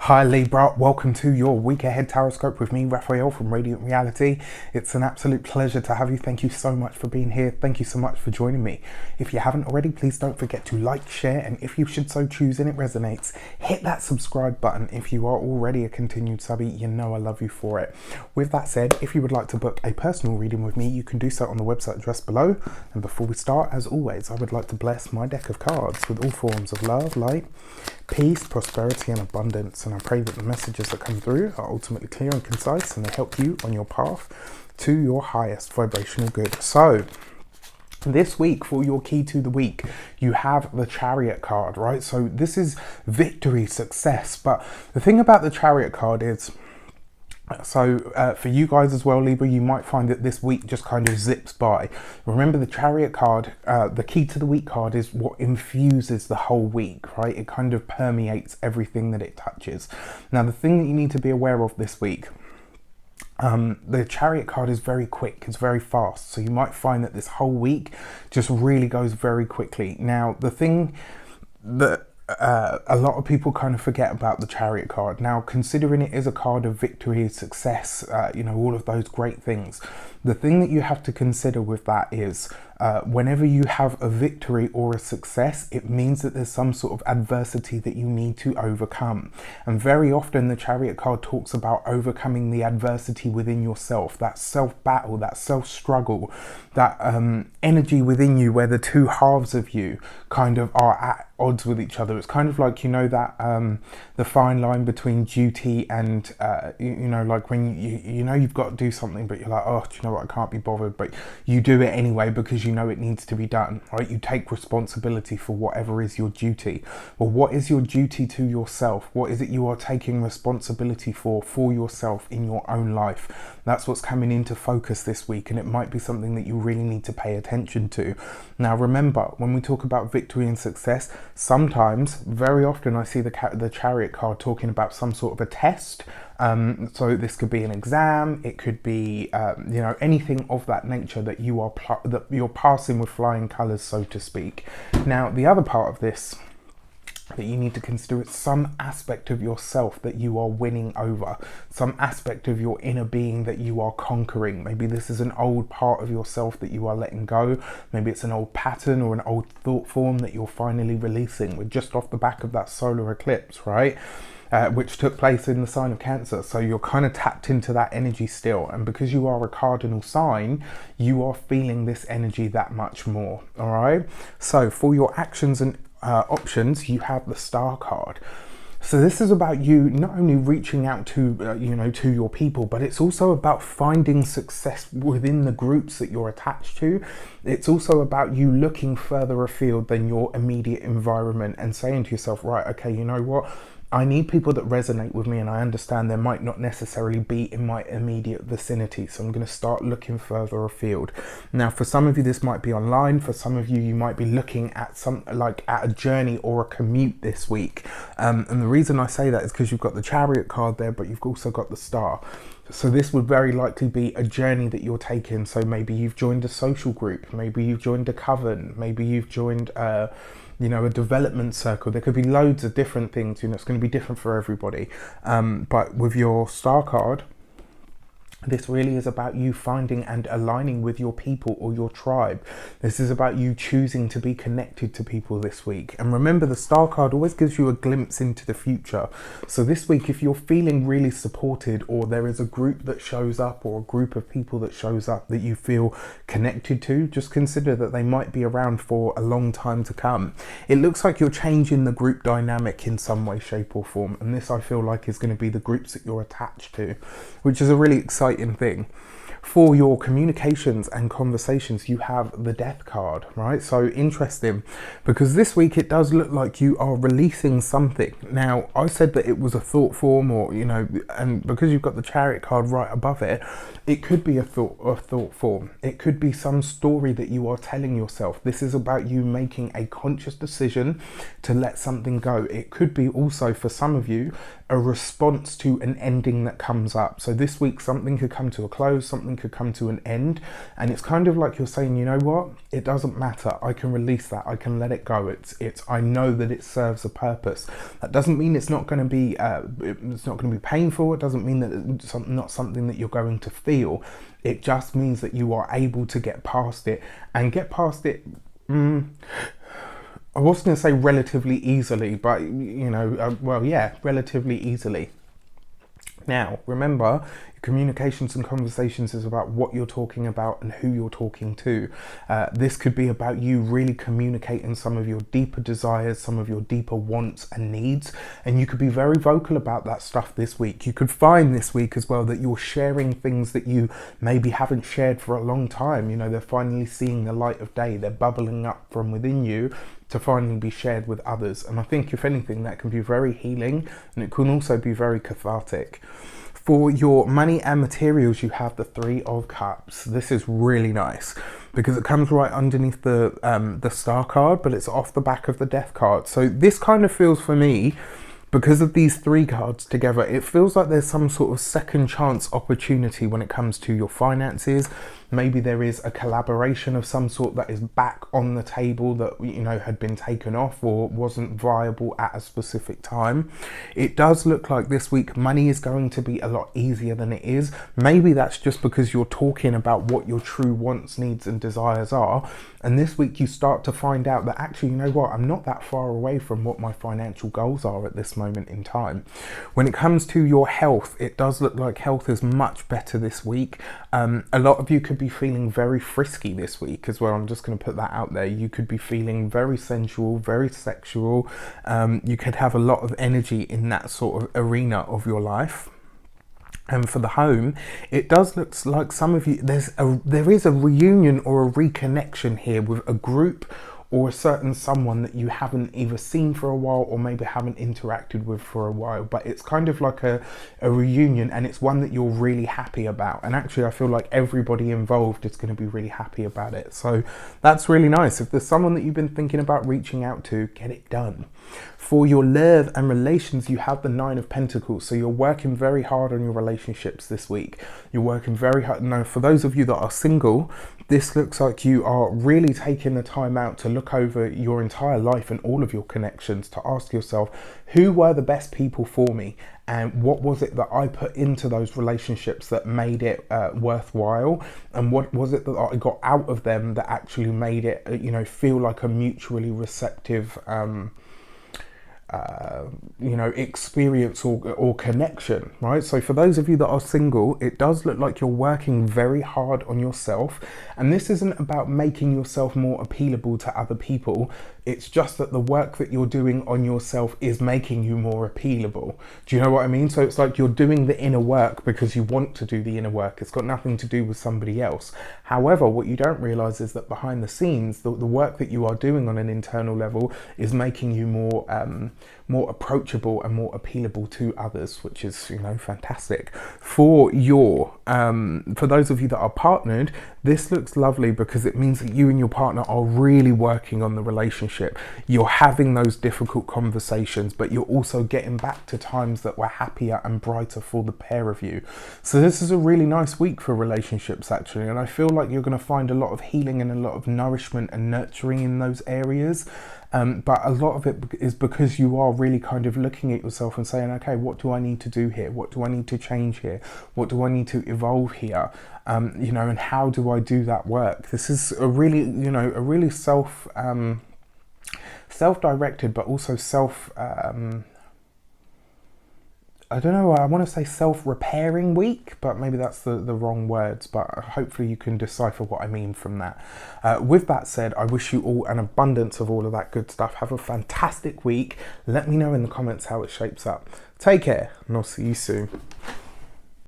Hi Libra, welcome to your week ahead tarot with me, Raphael from Radiant Reality. It's an absolute pleasure to have you. Thank you so much for being here. Thank you so much for joining me. If you haven't already, please don't forget to like, share, and if you should so choose and it resonates, hit that subscribe button. If you are already a continued subby, you know I love you for it. With that said, if you would like to book a personal reading with me, you can do so on the website address below. And before we start, as always, I would like to bless my deck of cards with all forms of love, light, peace, prosperity, and abundance. And I pray that the messages that come through are ultimately clear and concise and they help you on your path to your highest vibrational good. So this week, for your key to the week, you have the Chariot card, right? So this is victory, success. But the thing about the Chariot card is, for you guys as well, Libra, you might find that this week just kind of zips by. Remember, the Chariot card, the key to the week card, is what infuses the whole week, right? It kind of permeates everything that it touches. Now, the thing that you need to be aware of this week, the Chariot card is very quick, it's very fast. So you might find that this whole week just really goes very quickly. Now, the thing that a lot of people kind of forget about the Chariot card. Now, considering it is a card of victory, success, all of those great things, the thing that you have to consider with that is whenever you have a victory or a success, it means that there's some sort of adversity that you need to overcome. And very often the Chariot card talks about overcoming the adversity within yourself, that self-battle, that self-struggle, that energy within you where the two halves of you kind of are at odds with each other. It's kind of like, that the fine line between duty and like when you've got to do something, but you're like, oh, do you know what, I can't be bothered, but you do it anyway because you know it needs to be done, right? You take responsibility for whatever is your duty. Well, what is your duty to yourself? What is it you are taking responsibility for yourself in your own life? That's what's coming into focus this week, and it might be something that you really need to pay attention to. Now, remember, when we talk about victory and success, sometimes, very often, I see the Chariot card talking about some sort of a test. So this could be an exam, it could be anything of that nature that you're passing with flying colours, so to speak. Now, the other part of this that you need to consider is some aspect of yourself that you are winning over, some aspect of your inner being that you are conquering. Maybe this is an old part of yourself that you are letting go. Maybe it's an old pattern or an old thought form that you're finally releasing. We're just off the back of that solar eclipse, right? Which took place in the sign of Cancer. So you're kind of tapped into that energy still. And because you are a cardinal sign, you are feeling this energy that much more, all right? So for your actions and options, you have the Star card. So this is about you not only reaching out to to your people, but it's also about finding success within the groups that you're attached to. It's also about you looking further afield than your immediate environment and saying to yourself, right, okay, you know what? I need people that resonate with me, and I understand they might not necessarily be in my immediate vicinity, so I'm going to start looking further afield. Now, for some of you, this might be online. For some of you, you might be looking at at a journey or a commute this week. And the reason I say that is because you've got the Chariot card there, but you've also got the Star. So this would very likely be a journey that you're taking. So maybe you've joined a social group, maybe you've joined a coven, maybe you've joined a development circle. There could be loads of different things. It's going to be different for everybody. But with your Star card, this really is about you finding and aligning with your people or your tribe. This is about you choosing to be connected to people this week. And remember, the Star card always gives you a glimpse into the future. So this week, if you're feeling really supported, or there is a group that shows up or a group of people that shows up that you feel connected to, just consider that they might be around for a long time to come. It looks like you're changing the group dynamic in some way, shape or form. And this, I feel like, is going to be the groups that you're attached to, which is a really exciting thing. For your communications and conversations, you have the Death card, right? So interesting, because this week it does look like you are releasing something. Now, I said that it was a thought form, or and because you've got the Chariot card right above it, it could be a thought form. It could be some story that you are telling yourself. This is about you making a conscious decision to let something go. It could be also, for some of you, a response to an ending that comes up. So this week something could come to a close, something could come to an end, and it's kind of like you're saying, you know what, it doesn't matter, I can release that, I can let it go. I know that it serves a purpose. That doesn't mean it's not going to be painful. It doesn't mean that it's not something that you're going to feel. It just means that you are able to get past it, and get past it. I was going to say relatively easily, but relatively easily. Now, remember, communications and conversations is about what you're talking about and who you're talking to. This could be about you really communicating some of your deeper desires, some of your deeper wants and needs, and you could be very vocal about that stuff this week. You could find this week as well that you're sharing things that you maybe haven't shared for a long time. You know, they're finally seeing the light of day. They're bubbling up from within you to finally be shared with others. And I think, if anything, that can be very healing, and it can also be very cathartic. For your money and materials, you have the Three of Cups. This is really nice because it comes right underneath the Star card, but it's off the back of the Death card. So this kind of feels, for me, because of these three cards together, it feels like there's some sort of second chance opportunity when it comes to your finances. Maybe there is a collaboration of some sort that is back on the table that, you know, had been taken off or wasn't viable at a specific time. It does look like this week money is going to be a lot easier than it is. Maybe that's just because you're talking about what your true wants, needs and desires are. And this week you start to find out that actually, you know what, I'm not that far away from what my financial goals are at this moment in time. When it comes to your health, it does look like health is much better this week. A lot of you could be feeling very frisky this week as well. I'm just going to put that out there. You could be feeling very sensual, very sexual. You could have a lot of energy in that sort of arena of your life. And for the home, it does look like some of you, there is a reunion or a reconnection here with a group or a certain someone that you haven't either seen for a while or maybe haven't interacted with for a while. But it's kind of like a reunion, and it's one that you're really happy about. And actually, I feel like everybody involved is going to be really happy about it. So that's really nice. If there's someone that you've been thinking about reaching out to, get it done. For your love and relations, you have the Nine of Pentacles. So you're working very hard on your relationships this week. You're working very hard. Now, for those of you that are single, this looks like you are really taking the time out to look over your entire life and all of your connections, to ask yourself, who were the best people for me? And what was it that I put into those relationships that made it worthwhile? And what was it that I got out of them that actually made it, feel like a mutually receptive experience or connection, right? So for those of you that are single, it does look like you're working very hard on yourself, and this isn't about making yourself more appealable to other people. It's just that the work that you're doing on yourself is making you more appealable. Do you know what I mean? So it's like you're doing the inner work because you want to do the inner work. It's got nothing to do with somebody else. However, what you don't realize is that behind the scenes, the work that you are doing on an internal level is making you more approachable and more appealable to others, which is, fantastic. For those of you that are partnered, this looks lovely because it means that you and your partner are really working on the relationship. You're having those difficult conversations, but you're also getting back to times that were happier and brighter for the pair of you. So this is a really nice week for relationships, actually, and I feel like you're going to find a lot of healing and a lot of nourishment and nurturing in those areas. But a lot of it is because you are really kind of looking at yourself and saying, okay, what do I need to do here? What do I need to change here? What do I need to evolve here? And how do I do that work? This is a really self-directed, but also I don't know, I want to say self-repairing week, but maybe that's the wrong words, but hopefully you can decipher what I mean from that. With that said, I wish you all an abundance of all of that good stuff. Have a fantastic week. Let me know in the comments how it shapes up. Take care, and I'll see you soon.